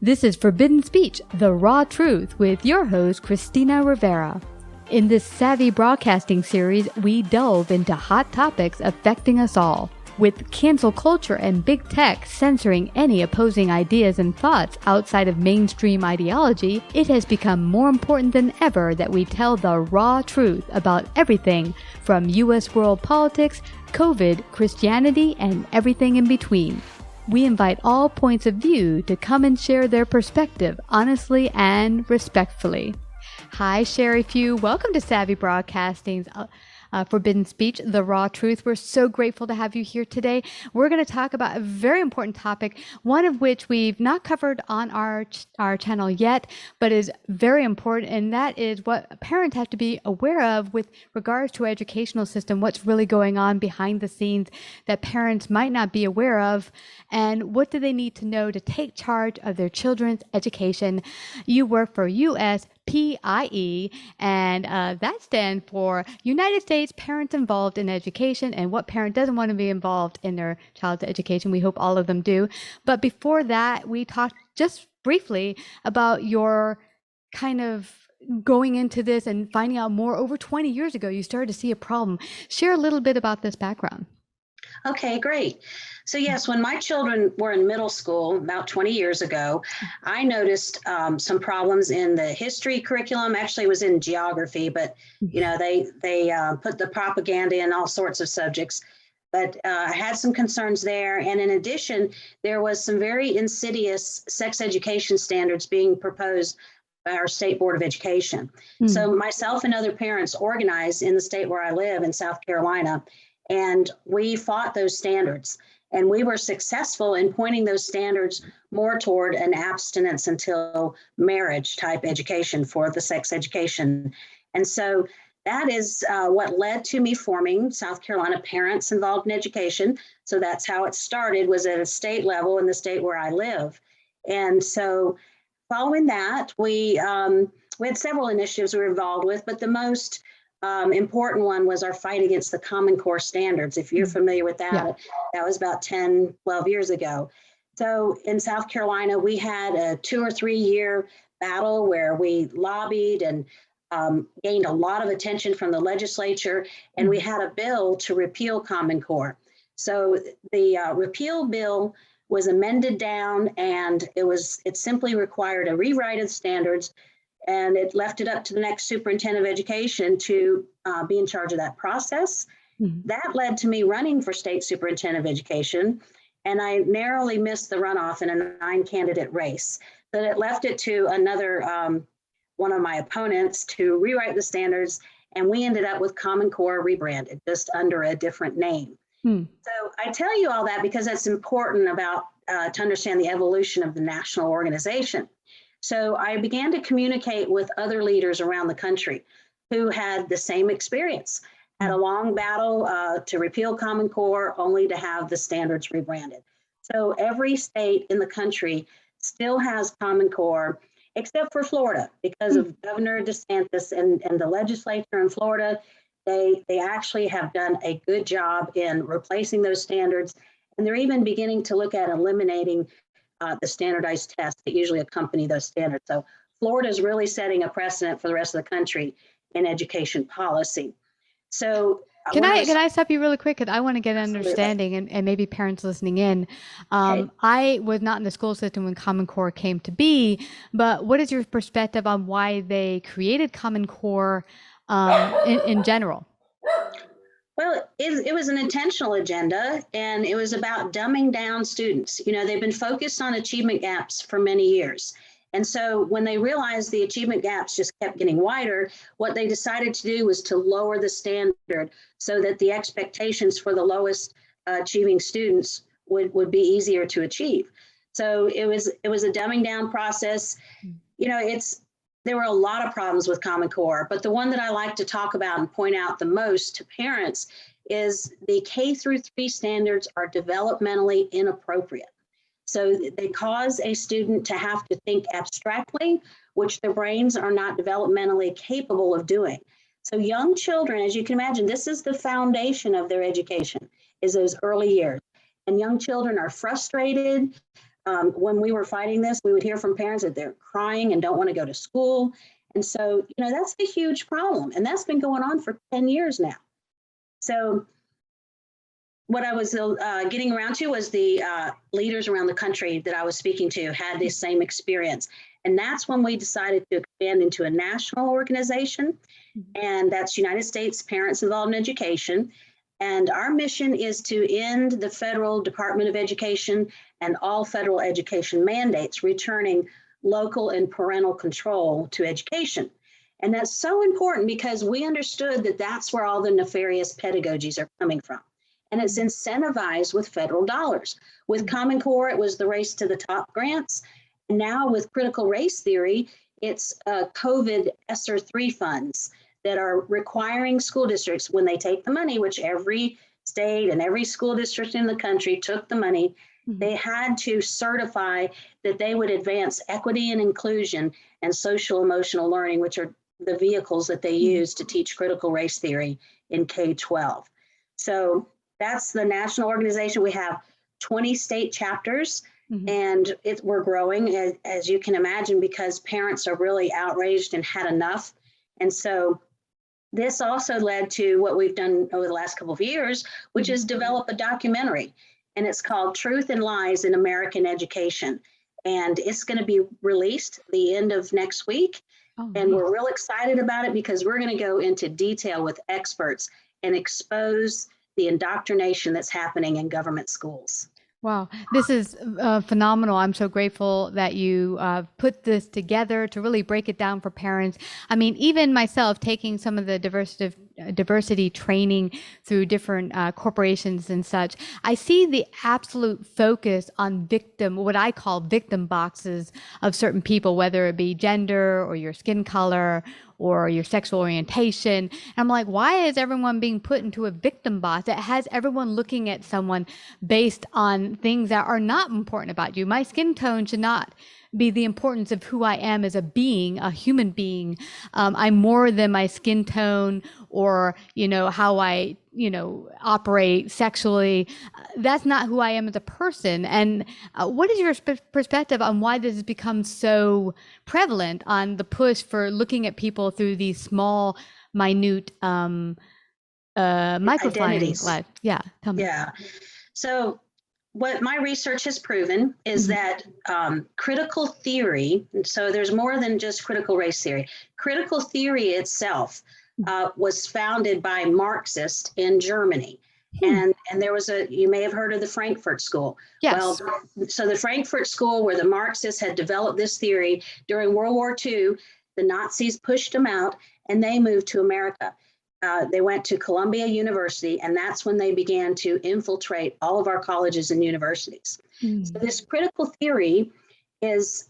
This is Forbidden Speech, the raw truth, with your host, Christina Rivera. In this Savvy Broadcasting series, we delve into hot topics affecting us all. With cancel culture and big tech censoring any opposing ideas and thoughts outside of mainstream ideology, it has become more important than ever that we tell the raw truth about everything from U.S. world politics, COVID, Christianity, and everything in between. We invite all points of view to come and share their perspective honestly and respectfully. Hi, Sheri Few. Welcome to Savvy Broadcasting's Forbidden Speech, the raw truth. We're so grateful to have you here today. We're going to talk about a very important topic, one of which we've not covered on our channel yet, but is very important, and that is what parents have to be aware of with regards to our educational system, what's really going on behind the scenes that parents might not be aware of, and what do they need to know to take charge of their children's education. You work for USPIE, and that stands for United States Parents Involved in Education. And what parent doesn't want to be involved in their child's education? We hope all of them do. But before that, we talked just briefly about your kind of going into this and finding out more. Over 20 years ago, you started to see a problem. Share a little bit about this background. Okay, great. So yes, when my children were in middle school about 20 years ago, I noticed some problems in the history curriculum. Actually, it was in geography, but they put the propaganda in all sorts of subjects. But I had some concerns there. And in addition, there was some very insidious sex education standards being proposed by our State Board of Education. So myself and other parents organized in the state where I live in South Carolina, and we fought those standards. And we were successful in pointing those standards more toward an abstinence until marriage type education for the sex education. And so that is what led to me forming South Carolina Parents Involved in Education. So that's how it started, was at a state level in the state where I live. And so following that, we had several initiatives we were involved with, but the most important one was our fight against the Common Core standards. If you're familiar with that, that was about 10, 12 years ago. So in South Carolina, we had a 2 or 3 year battle where we lobbied and gained a lot of attention from the legislature, and we had a bill to repeal Common Core. So the repeal bill was amended down, and it simply required a rewrite of standards, and it left it up to the next superintendent of education to be in charge of that process. That led to me running for state superintendent of education, and I narrowly missed the runoff in a 9-candidate race. So it left it to another one of my opponents to rewrite the standards, and we ended up with Common Core rebranded, just under a different name. So I tell you all that because it's important about to understand the evolution of the national organization. So I began to communicate with other leaders around the country who had the same experience, had a long battle to repeal Common Core only to have the standards rebranded. So every state in the country still has Common Core, except for Florida, because of Governor DeSantis and the legislature in Florida. They actually have done a good job in replacing those standards, and they're even beginning to look at eliminating the standardized tests that usually accompany those standards. So Florida is really setting a precedent for the rest of the country in education policy. So can I stop you really quick? Because I want to get an understanding, and maybe parents listening in. I was not in the school system when Common Core came to be, but what is your perspective on why they created Common Core in general? Well, it was an intentional agenda, and it was about dumbing down students. They've been focused on achievement gaps for many years. And so when they realized the achievement gaps just kept getting wider, what they decided to do was to lower the standard so that the expectations for the lowest achieving students would be easier to achieve. So it was a dumbing down process. There were a lot of problems with Common Core, but the one that I like to talk about and point out the most to parents is the K-3 standards are developmentally inappropriate. So they cause a student to have to think abstractly, which their brains are not developmentally capable of doing. So young children, as you can imagine, this is the foundation of their education, is those early years. And young children are frustrated. when we were fighting this, we would hear from parents that they're crying and don't want to go to school. And so, that's a huge problem. And that's been going on for 10 years now. So what I was getting around to was the leaders around the country that I was speaking to had this same experience. And that's when we decided to expand into a national organization. And that's United States Parents Involved in Education. And our mission is to end the federal Department of Education and all federal education mandates, returning local and parental control to education. And that's so important because we understood that that's where all the nefarious pedagogies are coming from. And it's incentivized with federal dollars. With Common Core, it was the race to the top grants. And now with critical race theory, it's COVID ESSER 3 funds that are requiring school districts, when they take the money, which every state and every school district in the country took the money, they had to certify that they would advance equity and inclusion and social emotional learning, which are the vehicles that they use to teach critical race theory in K-12. So that's the national organization. We have 20 state chapters, and we're growing, as you can imagine, because parents are really outraged and had enough. And so this also led to what we've done over the last couple of years, which is develop a documentary. And it's called Truth and Lies in American Education. And it's going to be released the end of next week. And we're real excited about it because we're going to go into detail with experts and expose the indoctrination that's happening in government schools. Wow, this is phenomenal. I'm so grateful that you put this together to really break it down for parents. I mean, even myself taking some of the diversity training through different corporations and such, I see the absolute focus on what I call victim boxes of certain people, whether it be gender or your skin color or your sexual orientation. And I'm like, why is everyone being put into a victim box that has everyone looking at someone based on things that are not important about you? My skin tone should not be the importance of who I am as a being, a human being. I'm more than my skin tone or, how I, operate sexually. That's not who I am as a person. And what is your perspective on why this has become so prevalent on the push for looking at people through these small, minute microfilings? Yeah, tell me. Yeah. So what my research has proven is that critical theory, so there's more than just critical race theory. Critical theory itself was founded by Marxists in Germany. And there was you may have heard of the Frankfurt School. Yes. Well, so the Frankfurt School, where the Marxists had developed this theory during World War II, the Nazis pushed them out and they moved to America. They went to Columbia University, and that's when they began to infiltrate all of our colleges and universities. So this critical theory is,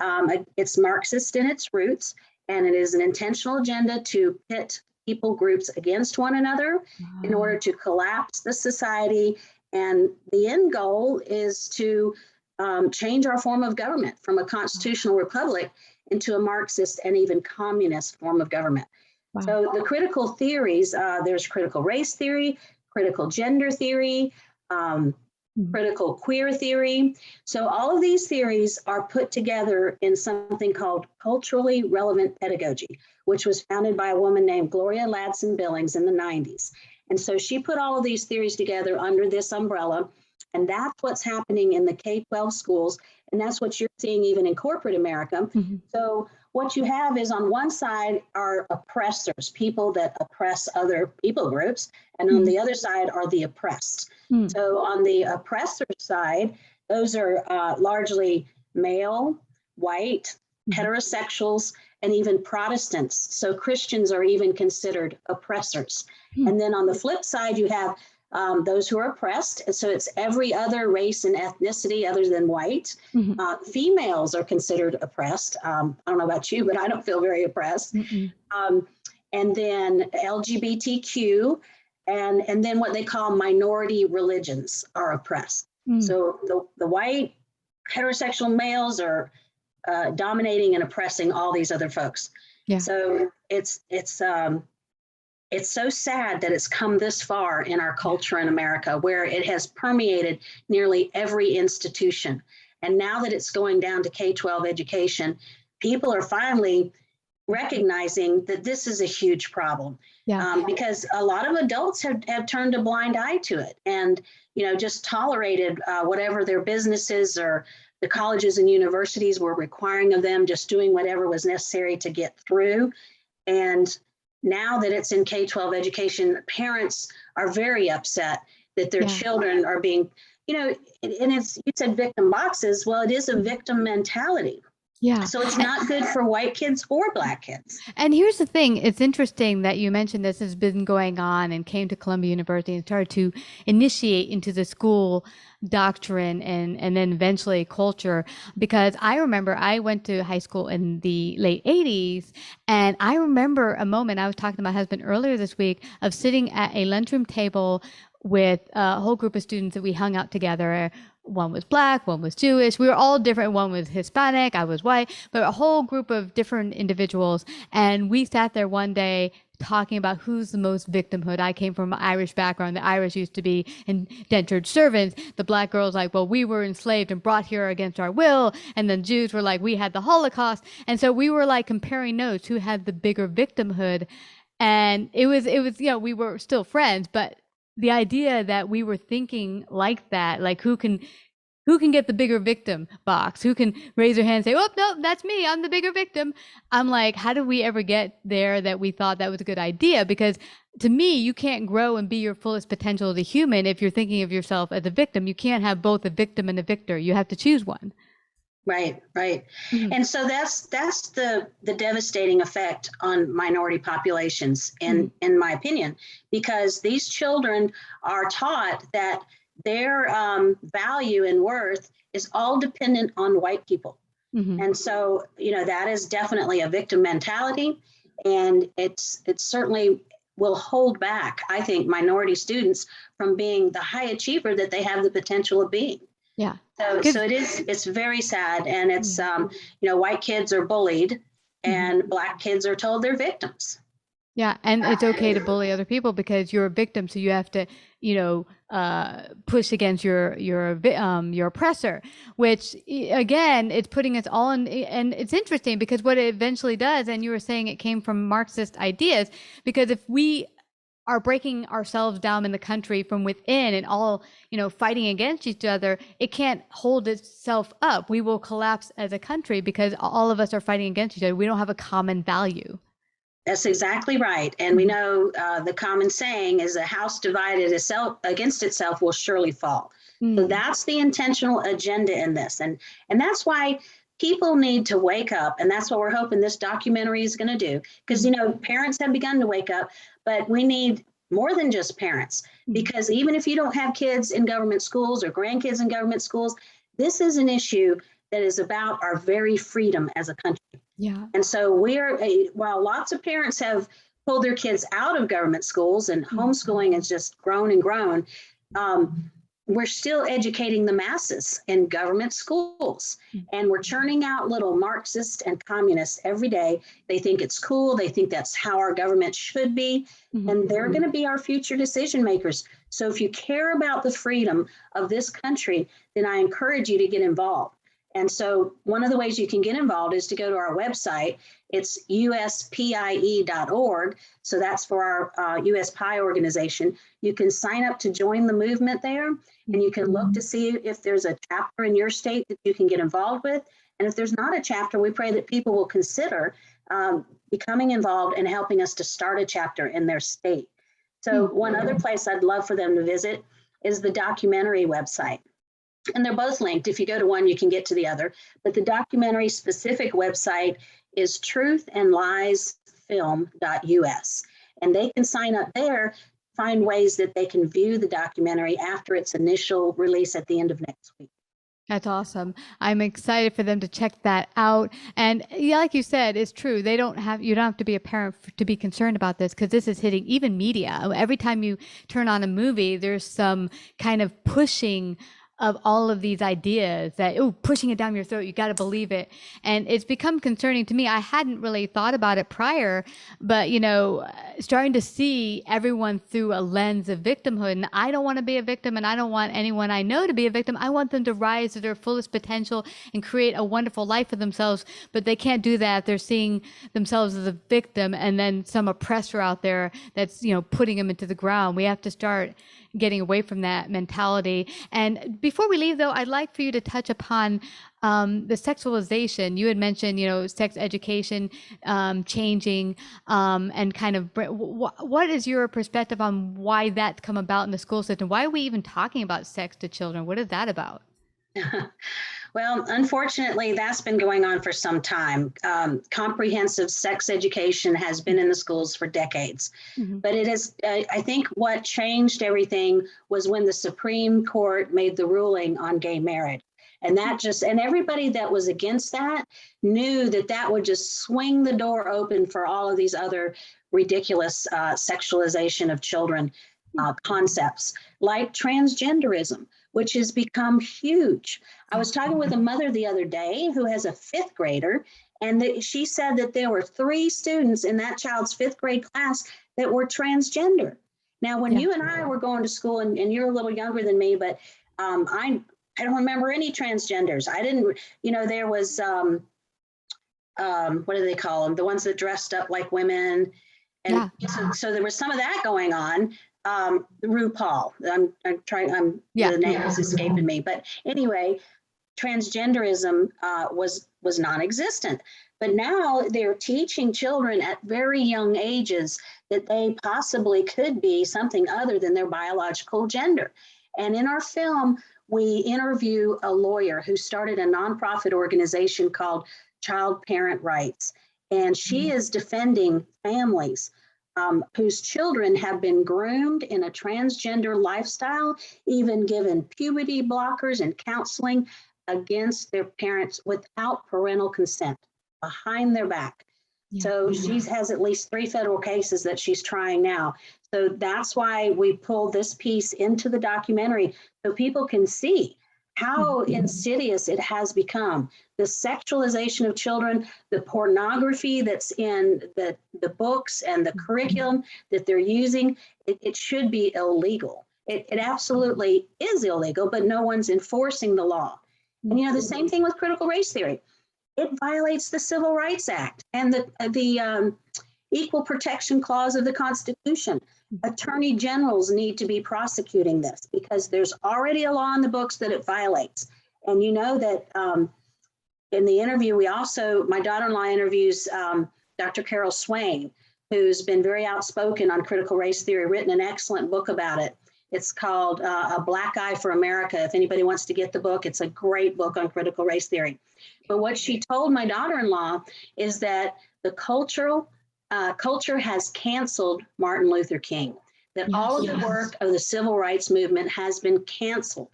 it's Marxist in its roots, and it is an intentional agenda to pit people groups against one another in order to collapse the society. And the end goal is to change our form of government from a constitutional republic into a Marxist and even communist form of government. Wow. So the critical theories, there's critical race theory, critical gender theory, critical queer theory. So all of these theories are put together in something called culturally relevant pedagogy, which was founded by a woman named Gloria Ladson-Billings in the 90s. And so she put all of these theories together under this umbrella. And that's what's happening in the K-12 schools. And that's what you're seeing even in corporate America. So what you have is on one side are oppressors, people that oppress other people groups, and on the other side are the oppressed. So on the oppressor side, those are largely male, white, heterosexuals, and even Protestants. So Christians are even considered oppressors. And then on the flip side, you have those who are oppressed. And so it's every other race and ethnicity other than white. Females are considered oppressed. I don't know about you, but I don't feel very oppressed. And then LGBTQ, and then what they call minority religions are oppressed. So the white heterosexual males are dominating and oppressing all these other folks. So it's so sad that it's come this far in our culture in America, where it has permeated nearly every institution. And now that it's going down to K-12 education, people are finally recognizing that this is a huge problem. Because a lot of adults have turned a blind eye to it and, just tolerated whatever their businesses or the colleges and universities were requiring of them, just doing whatever was necessary to get through. And now that it's in K-12 education, parents are very upset that their children are being, and it's, you said victim boxes. Well, it is a victim mentality. Yeah. So it's not good for white kids or Black kids. And here's the thing. It's interesting that you mentioned this has been going on and came to Columbia University and started to initiate into the school doctrine and then eventually culture. Because I remember I went to high school in the late 80s. And I remember a moment, I was talking to my husband earlier this week, of sitting at a lunchroom table with a whole group of students that we hung out together. One was Black, one was Jewish. We were all different. One was Hispanic, I was white, but a whole group of different individuals. And we sat there one day talking about who's the most victimhood. I came from an Irish background. The Irish used to be indentured servants. The Black girls like, well, we were enslaved and brought here against our will. And then Jews were like, we had the Holocaust. And so we were like comparing notes, who had the bigger victimhood. And it was, we were still friends, but the idea that we were thinking like that, like who can get the bigger victim box, who can raise their hand and say, oh, no, that's me, I'm the bigger victim. I'm like, how did we ever get there that we thought that was a good idea? Because to me, you can't grow and be your fullest potential as a human if you're thinking of yourself as a victim. You can't have both a victim and a victor. You have to choose one. Right. Mm-hmm. And so that's the devastating effect on minority populations, in my opinion, because these children are taught that their value and worth is all dependent on white people. Mm-hmm. And so, that is definitely a victim mentality, and it certainly will hold back, I think, minority students from being the high achiever that they have the potential of being. Yeah. So it's very sad. And it's, white kids are bullied and Black kids are told they're victims. Yeah. And it's okay to bully other people because you're a victim. So you have to, push against your oppressor, which again, it's putting us all in. And it's interesting because what it eventually does, and you were saying it came from Marxist ideas, because if we are breaking ourselves down in the country from within and all, fighting against each other, it can't hold itself up. We will collapse as a country because all of us are fighting against each other. We don't have a common value. That's exactly right. And we know the common saying is a house divided against itself will surely fall. So that's the intentional agenda in this. And that's why people need to wake up. And that's what we're hoping this documentary is going to do. Because, parents have begun to wake up, but we need more than just parents. Because even if you don't have kids in government schools or grandkids in government schools, this is an issue that is about our very freedom as a country. Yeah. And so while lots of parents have pulled their kids out of government schools and homeschooling has just grown and grown, we're still educating the masses in government schools, and we're churning out little Marxists and communists every day. They think it's cool. They think that's how our government should be, and they're going to be our future decision makers. So if you care about the freedom of this country, then I encourage you to get involved. And so one of the ways you can get involved is to go to our website. It's USPIE.org. So that's for our USPIE organization. You can sign up to join the movement there, and you can look to see if there's a chapter in your state that you can get involved with. And if there's not a chapter, we pray that people will consider becoming involved and helping us to start a chapter in their state. So one other place I'd love for them to visit is the documentary website. And they're both linked. If you go to one, you can get to the other. But the documentary specific website is truthandliesfilm.us. And they can sign up there, find ways that they can view the documentary after its initial release at the end of next week. That's awesome. I'm excited for them to check that out. And yeah, like you said, it's true. You don't have to be a parent to be concerned about this, because this is hitting even media. Every time you turn on a movie, there's some kind of pushing of all of these ideas that, oh, pushing it down your throat, you got to believe it. And it's become concerning to me. I hadn't really thought about it prior, but, starting to see everyone through a lens of victimhood. And I don't want to be a victim, and I don't want anyone I know to be a victim. I want them to rise to their fullest potential and create a wonderful life for themselves. But they can't do that. They're seeing themselves as a victim, and then some oppressor out there that's, putting them into the ground. We have to start getting away from that mentality. And before we leave, though, I'd like for you to touch upon the sexualization. You had mentioned, sex education changing, and kind of what is your perspective on why that's come about in the school system? Why are we even talking about sex to children? What is that about? Well, unfortunately, that's been going on for some time. Comprehensive sex education has been in the schools for decades. Mm-hmm. But it is, I think what changed everything was when the Supreme Court made the ruling on gay marriage. And and everybody that was against that knew that would just swing the door open for all of these other ridiculous sexualization of children concepts, like transgenderism, which has become huge. I was talking with a mother the other day who has a 5th grader, and she said that there were 3 students in that child's 5th grade class that were transgender. Now, when you and I were going to school, and you're a little younger than me, but I don't remember any transgenders. I didn't, there was, what do they call them? The ones that dressed up like women. And so there was some of that going on. RuPaul, the name is escaping me. But anyway, transgenderism was non-existent. But now they're teaching children at very young ages that they possibly could be something other than their biological gender. And in our film, we interview a lawyer who started a nonprofit organization called Child Parent Rights. And she is defending families whose children have been groomed in a transgender lifestyle, even given puberty blockers and counseling against their parents without parental consent, behind their back. Yeah. So she has at least 3 federal cases that she's trying now. So that's why we pulled this piece into the documentary, so people can see how insidious it has become. The sexualization of children, the pornography that's in the books and the curriculum that they're using, it should be illegal. It absolutely is illegal, but no one's enforcing the law. And the same thing with critical race theory. It violates the Civil Rights Act and the Equal Protection Clause of the Constitution. Attorney generals need to be prosecuting this because there's already a law in the books that it violates. And that in the interview, my daughter-in-law interviews Dr. Carol Swain, who's been very outspoken on critical race theory, written an excellent book about it. It's called A Black Eye for America. If anybody wants to get the book, it's a great book on critical race theory. But what she told my daughter-in-law is that the culture has canceled Martin Luther King, that all of the work of the civil rights movement has been canceled.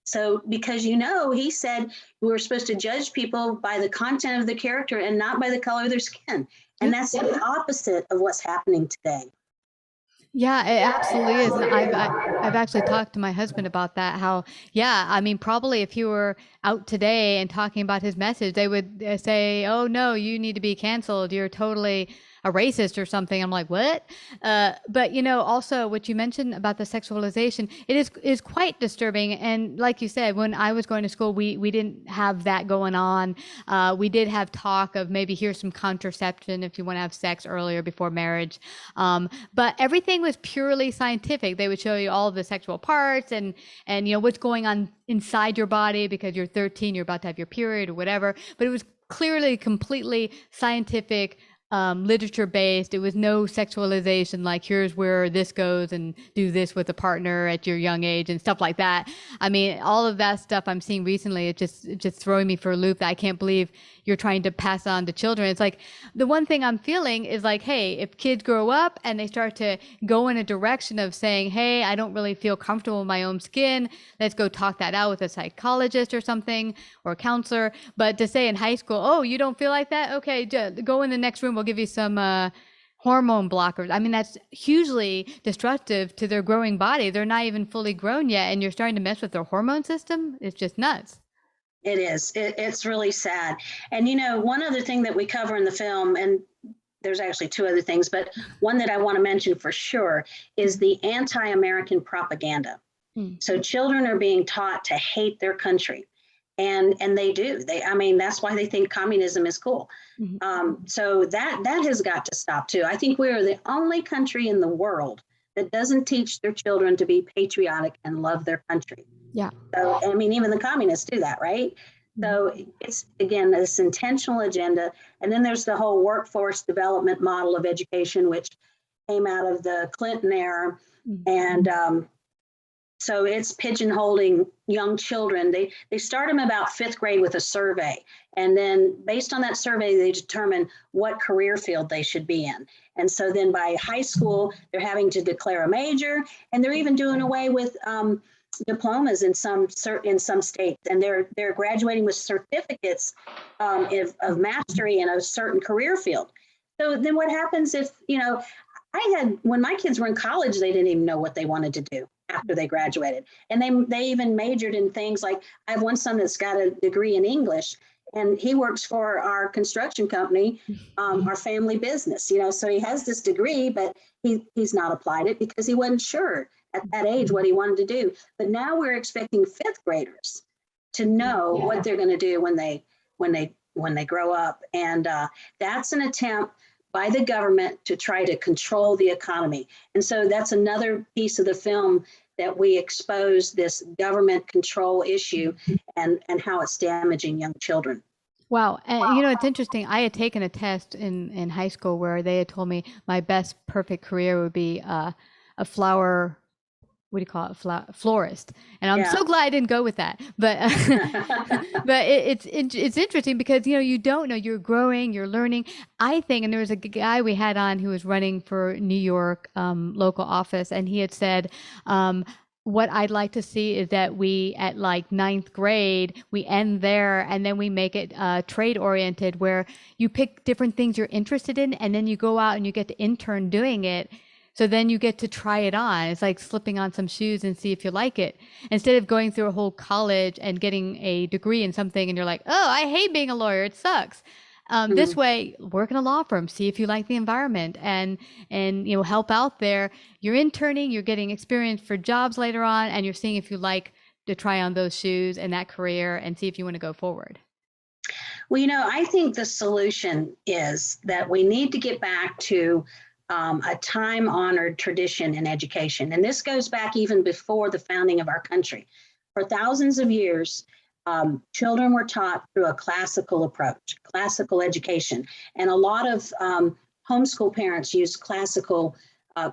So because, he said we were supposed to judge people by the content of the character and not by the color of their skin. And that's the opposite of what's happening today. Yeah, it absolutely is. And I've actually talked to my husband about that, how, probably if you were out today and talking about his message, they would say, oh, no, you need to be canceled. You're totally a racist or something. I'm like, what? But, also what you mentioned about the sexualization, it is quite disturbing. And like you said, when I was going to school, we didn't have that going on. We did have talk of maybe here's some contraception if you want to have sex earlier before marriage. But everything was purely scientific. They would show you all of the sexual parts and what's going on inside your body because you're 13, you're about to have your period or whatever. But it was clearly completely scientific, literature based. It was no sexualization, like here's where this goes and do this with a partner at your young age and stuff like that. All of that stuff I'm seeing recently, it just throwing me for a loop that I can't believe you're trying to pass on to children. It's like the one thing I'm feeling is like, hey, if kids grow up and they start to go in a direction of saying, hey, I don't really feel comfortable in my own skin, let's go talk that out with a psychologist or something or a counselor. But to say in high school, oh, you don't feel like that? Okay, go in the next room. We'll give you some hormone blockers. I mean, that's hugely destructive to their growing body. They're not even fully grown yet, and you're starting to mess with their hormone system. It's just nuts. It is. It's really sad. And, one other thing that we cover in the film, and there's actually two other things, but one that I want to mention for sure is the anti-American propaganda. So children are being taught to hate their country. And they do. That's why they think communism is cool. So that has got to stop too. I think we are the only country in the world that doesn't teach their children to be patriotic and love their country. Yeah. So, even the communists do that, right? So it's, again, this intentional agenda. And then there's the whole workforce development model of education, which came out of the Clinton era. And so it's pigeonholing young children. They start them about fifth grade with a survey. And then based on that survey, they determine what career field they should be in. And so then by high school, they're having to declare a major, and they're even doing away with diplomas in some states, and they're graduating with certificates of mastery in a certain career field. So then what happens if, when my kids were in college, they didn't even know what they wanted to do after they graduated. And they even majored in things like, I have one son that's got a degree in English, and he works for our construction company, our family business, so he has this degree, but he's not applied it because he wasn't sure at that age what he wanted to do. But now we're expecting fifth graders to know what they're going to do when they grow up. And that's an attempt by the government to try to control the economy. And so that's another piece of the film that we expose, this government control issue and how it's damaging young children. Wow. And it's interesting. I had taken a test in high school where they had told me my best perfect career would be a flower, what do you call it? Florist. And I'm so glad I didn't go with that. But but it's interesting because, you don't know, you're growing, you're learning. I think, and there was a guy we had on who was running for New York local office, and he had said, what I'd like to see is that we, at like ninth grade, we end there and then we make it trade oriented, where you pick different things you're interested in and then you go out and you get to intern doing it. So then you get to try it on. It's like slipping on some shoes and see if you like it. Instead of going through a whole college and getting a degree in something and you're like, oh, I hate being a lawyer. It sucks. This way, work in a law firm, see if you like the environment and help out there. You're interning, you're getting experience for jobs later on, and you're seeing if you like to try on those shoes and that career and see if you want to go forward. Well, I think the solution is that we need to get back to a time-honored tradition in education. And this goes back even before the founding of our country. For thousands of years, children were taught through a classical approach, classical education. And a lot of homeschool parents use classical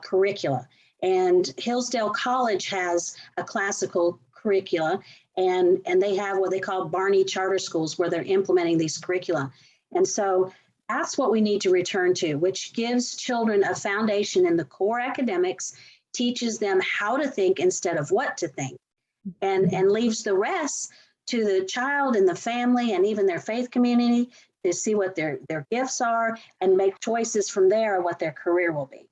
curricula. And Hillsdale College has a classical curricula, and they have what they call Barney charter schools where they're implementing these curricula. And so that's what we need to return to, which gives children a foundation in the core academics, teaches them how to think instead of what to think, and leaves the rest to the child and the family and even their faith community to see what their gifts are and make choices from there what their career will be.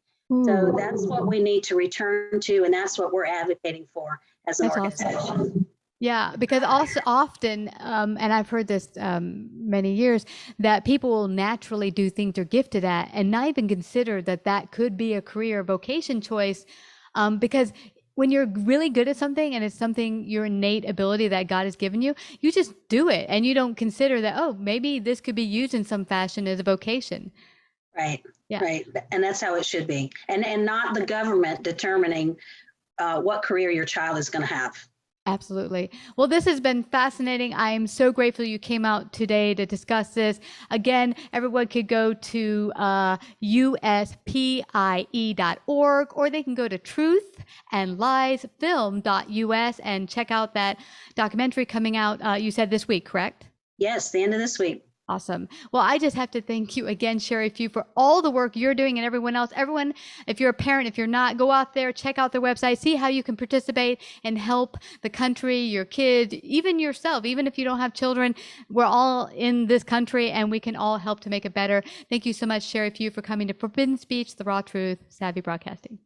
So that's what we need to return to, and that's what we're advocating for as an organization. Awesome. Yeah, because also often, and I've heard this many years, that people will naturally do things they're gifted at and not even consider that could be a career vocation choice, because when you're really good at something and it's something, your innate ability that God has given you, you just do it and you don't consider that, oh, maybe this could be used in some fashion as a vocation. Right. Yeah. Right. And that's how it should be. And not the government determining what career your child is going to have. Absolutely. Well, this has been fascinating. I am so grateful you came out today to discuss this. Again, everyone could go to USPIE.org, or they can go to truthandliesfilm.us and check out that documentary coming out, you said this week, correct? Yes, the end of this week. Awesome. Well, I just have to thank you again, Sheri Few, for all the work you're doing and everyone else. Everyone, if you're a parent, if you're not, go out there, check out their website, see how you can participate and help the country, your kids, even yourself. Even if you don't have children, we're all in this country and we can all help to make it better. Thank you so much, Sheri Few, for coming to Forbidden Speech, The Raw Truth, Savvy Broadcasting.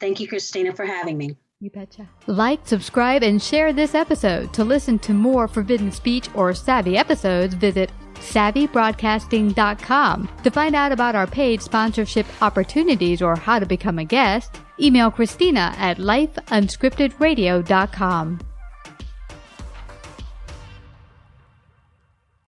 Thank you, Christina, for having me. You betcha. Like, subscribe, and share this episode. To listen to more Forbidden Speech or Savvy episodes, visit SavvyBroadcasting.com. To find out about our paid sponsorship opportunities or how to become a guest, email Christina at lifeunscriptedradio.com.